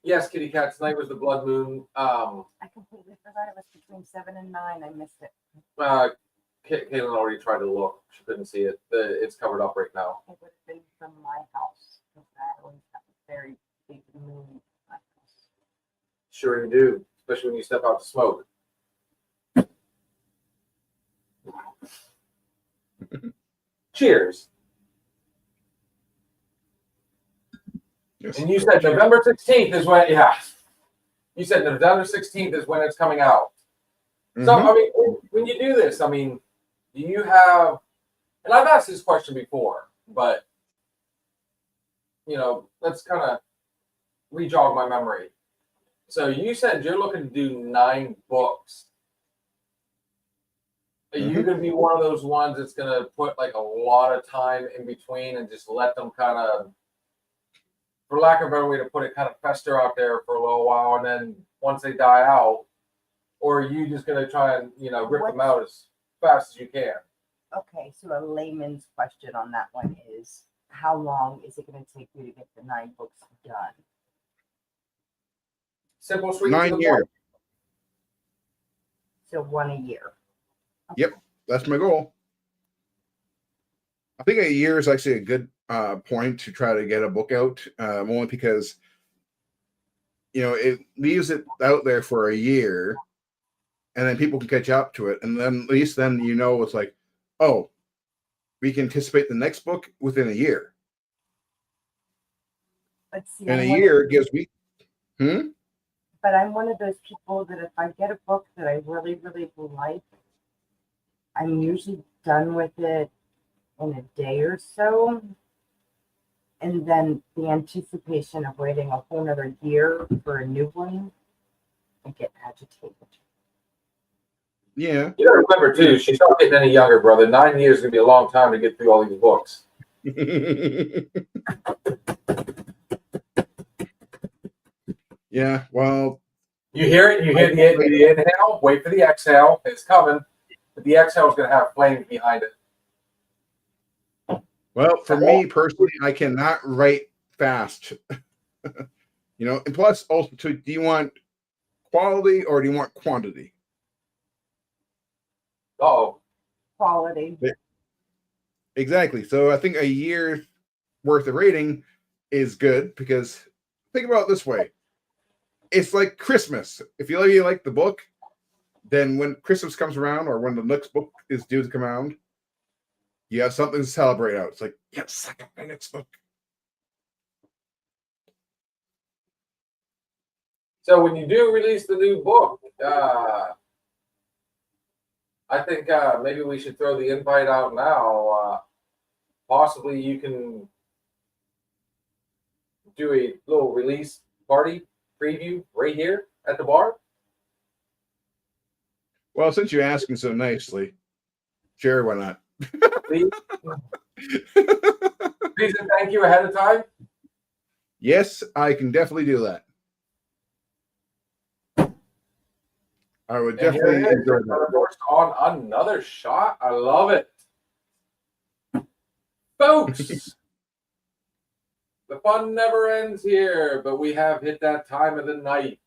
Yes, Kitty Cat, tonight was the blood moon. I completely forgot it was between 7 and 9. I missed it. Caitlin already tried to look. She couldn't see it. It's covered up right now. It would have been from my house because I always have a very big moon in my house. Sure you do, especially when you step out to smoke. Cheers. Yes. And you said November 16th is when, yeah. You said November 16th is when it's coming out. So, Mhm. I mean, when you do this, I mean, do you have, and I've asked this question before, but, you know, let's kind of re-jog my memory. So you said you're looking to do 9 books. Are you going to be one of those ones that's going to put like a lot of time in between and just let them kind of, for lack of a better way to put it, kind of fester out there for a little while, and then once they die out, or are you just going to try and, you know, rip them out as fast as you can? Okay, so a layman's question on that one is, how long is it going to take you to get the 9 books done? Simple, sweet, to 9 the years. point. So 1 a year. Yep. That's my goal. I think a year is actually a good point to try to get a book out, only because, you know, it leaves it out there for a year, and then people can catch up to it, and then at least then you know it's like, oh, we can anticipate the next book within a year, But see, and a I'm one year of, gives me. but I'm one of those people that if I get a book that I really, really like, I'm usually done with it in a day or so. And then the anticipation of waiting a whole nother year for a new one, I get agitated. Yeah. You gotta remember too, she's not getting any younger, brother. 9 years is gonna be a long time to get through all these books. Yeah. Well, You hear it, you hear the inhale, wait for the exhale, it's coming. But the exhale is gonna have flames behind it. well, for me personally, I cannot write fast. You know, and plus, also, too, do you want quality or do you want quantity? Uh-oh. Quality. Exactly. So I think a year's worth of rating is good because think about it this way. It's like Christmas. If you really like the book, then when Christmas comes around or when the next book is due to come out, you have something to celebrate out. It's like, yes, I got my next book. So when you do release the new book, I think maybe we should throw the invite out now. Possibly you can do a little release party preview right here at the bar. Well, since you're asking so nicely, sure, why not? Please, please and thank you ahead of time. Yes, I can definitely do that. I would And here definitely it is, enjoy that. of course, on another shot. I love it. Folks, the fun never ends here, but we have hit that time of the night.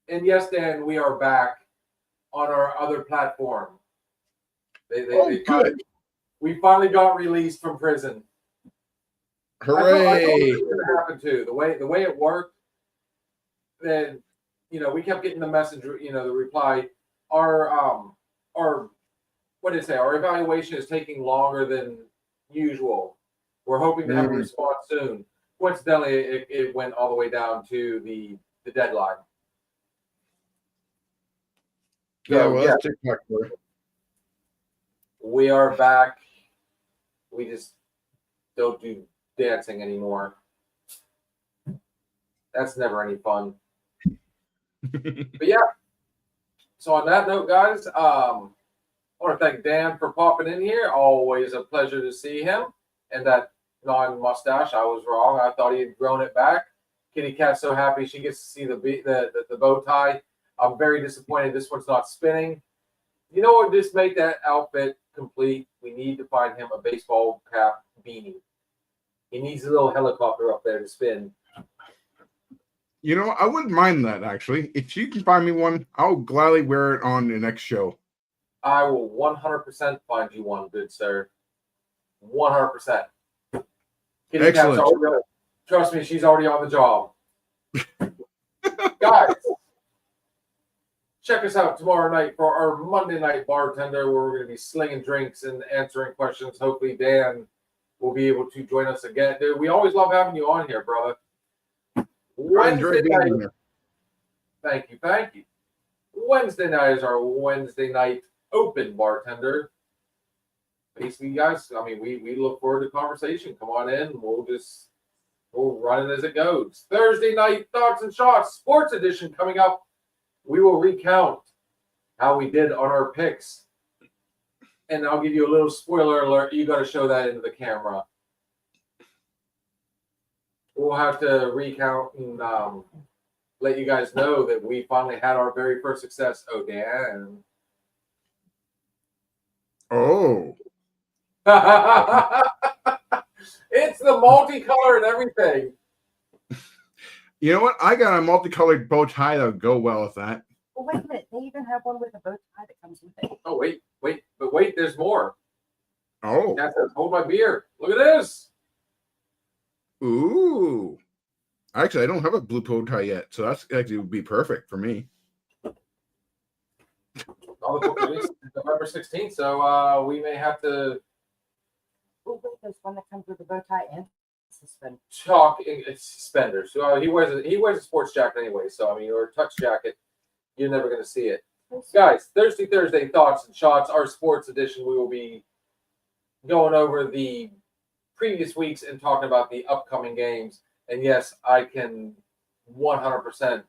And yes, Dan, we are back on our other platform. Good. We finally got released from prison. I thought Hooray. it was going to happen too. The way it worked, then we kept getting the message, the reply. Our what did it say? Our evaluation is taking longer than usual. We're hoping to have a response soon. Coincidentally, it went all the way down to the deadline. Yeah, So, well, that's TikTok for it. we are back. We just don't do dancing anymore. That's never any fun. But yeah. So on that note, guys, I want to thank Dan for popping in here. Always a pleasure to see him. And that non-mustache, I was wrong. I thought he had grown it back. Kitty Cat's so happy she gets to see the bow tie. I'm very disappointed this one's not spinning. You know what? Just make that outfit complete. We need to find him a baseball cap beanie. He needs a little helicopter up there to spin. You know, I wouldn't mind that actually. If you can find me one, I'll gladly wear it on the next show. I will 100% find you one, good sir. 100%. Kitty Cat's Excellent. already, trust me, she's already on the job. Guys, check us out tomorrow night for our Monday night bartender, where we're going to be slinging drinks and answering questions. Hopefully, Dan will be able to join us again. Dude, we always love having you on here, brother. I enjoy being night, here. Thank you, thank you. Wednesday night is our Wednesday night open bartender. Basically, guys, I mean, we look forward to conversation. Come on in. We'll run it as it goes. Thursday night thoughts and shots, sports edition coming up. We will recount how we did on our picks. And I'll give you a little spoiler alert. You got to show that into the camera. We'll have to recount and let you guys know that we finally had our very first success. Oh, Dan. Oh. It's the multicolor and everything. You know what? I got a multicolored bow tie that would go well with that. Well, wait a minute. They even have one with a bow tie that comes with it. Oh, wait, there's more. Oh. That's hold my beer. Look at this. Ooh. Actually, I don't have a blue bow tie yet, so that's actually would be perfect for me. Oh, the book release is November 16th, so we may have to Oh, wait, there's one that comes with a bow tie and suspenders. talk. It's suspenders. So he wears a sports jacket anyway. So I mean, or a tux jacket. You're never going to see it, guys. Thursday thoughts and shots. Our sports edition. We will be going over the previous weeks and talking about the upcoming games. And yes, I can 100%.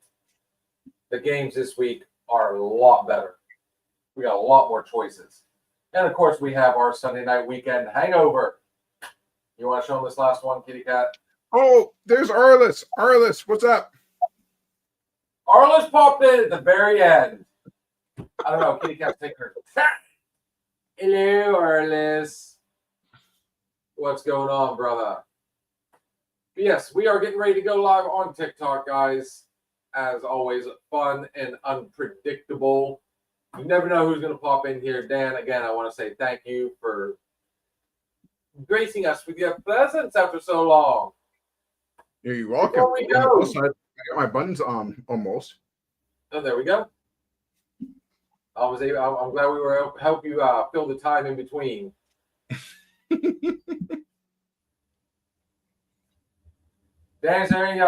The games this week are a lot better. We got a lot more choices. And of course, we have our Sunday night weekend hangover. You want to show them this last one, Kitty Cat? Oh, there's Arliss. Arliss, what's up? Arliss popped in at the very end. I don't know. Kitty Cat's taking her. Hello, Arliss. What's going on, brother? But yes, we are getting ready to go live on TikTok, guys. As always, fun and unpredictable. You never know who's going to pop in here. Dan, again, I want to say thank you for gracing us with your presence after so long. You're welcome. Before we go. Also, I got my buttons on almost. Oh, there we go. I'm glad we were able to help you fill the time in between. Dan, is there any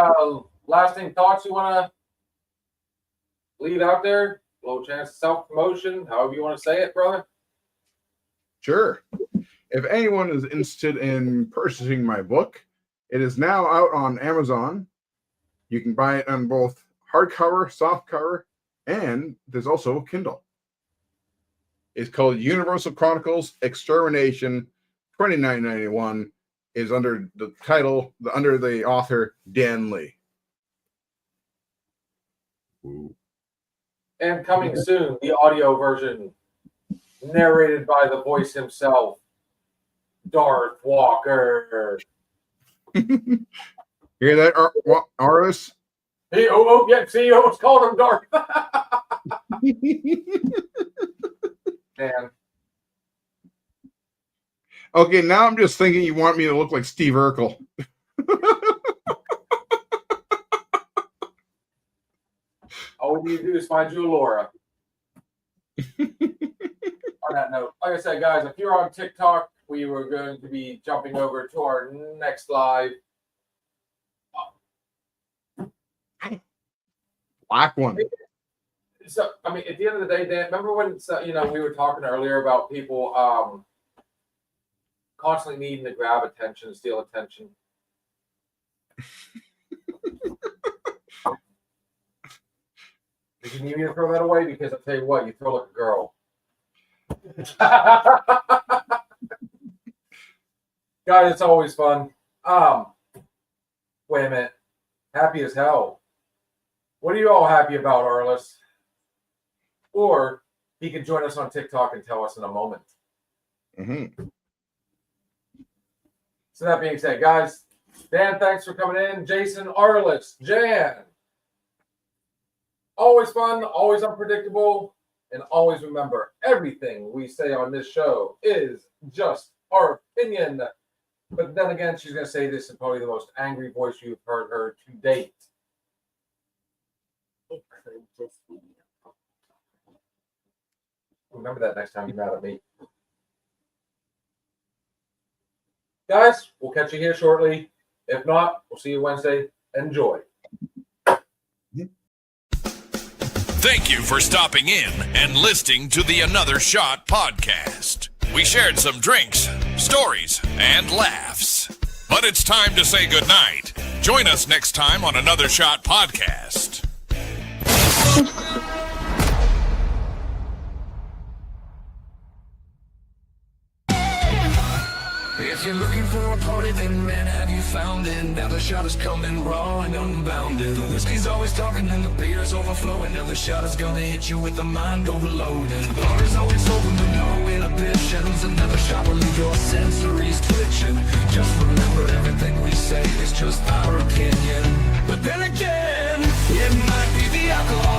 lasting thoughts you want to leave out there? A little chance of self-promotion, however you want to say it, brother. Sure. If anyone is interested in purchasing my book, it is now out on Amazon. You can buy it on both hardcover, softcover, and there's also Kindle. It's called Universal Chronicles Extermination 2991. Is under the title, under the author, Dan Lee. Ooh. And coming soon, the audio version, narrated by the voice himself, Darth Walker. Hear that, Arliss? Yeah, see, you almost called him Darth. Man. Okay, now I'm just thinking you want me to look like Steve Urkel. All we need to do is find you a Laura. On that note, like I said, guys, if you're on TikTok, we were going to be jumping over to our next live. Black one. So, I mean, at the end of the day, Dan, remember when we were talking earlier about people constantly needing to grab attention, steal attention? Did you need me to throw that away? Because I'll tell you what, you throw like a girl. Guys, it's always fun. Wait a minute. Happy as hell. What are you all happy about, Arliss? Or he can join us on TikTok and tell us in a moment. Mm-hmm. So that being said, guys, Dan, thanks for coming in. Jason, Arliss, Jan. Always fun, always unpredictable, and always remember, everything we say on this show is just our opinion. But then again, she's going to say this in probably the most angry voice you've heard her to date. It could just be. Remember that next time you're mad at me. Guys, we'll catch you here shortly. If not, we'll see you Wednesday. Enjoy. Thank you for stopping in and listening to the Another Shot podcast. We shared some drinks, stories, and laughs. But it's time to say goodnight. Join us next time on Another Shot podcast. If you're looking for a party, then man, have you found it? Now the shot is coming raw and unbounded. The whiskey's always talking and the beer's overflowing. Now the shot is gonna hit you with the mind overloaded. The bar is always open with no inhibitions. Another shot will leave your sensories twitching. Just remember, everything we say is just our opinion. But then again, it might be the alcohol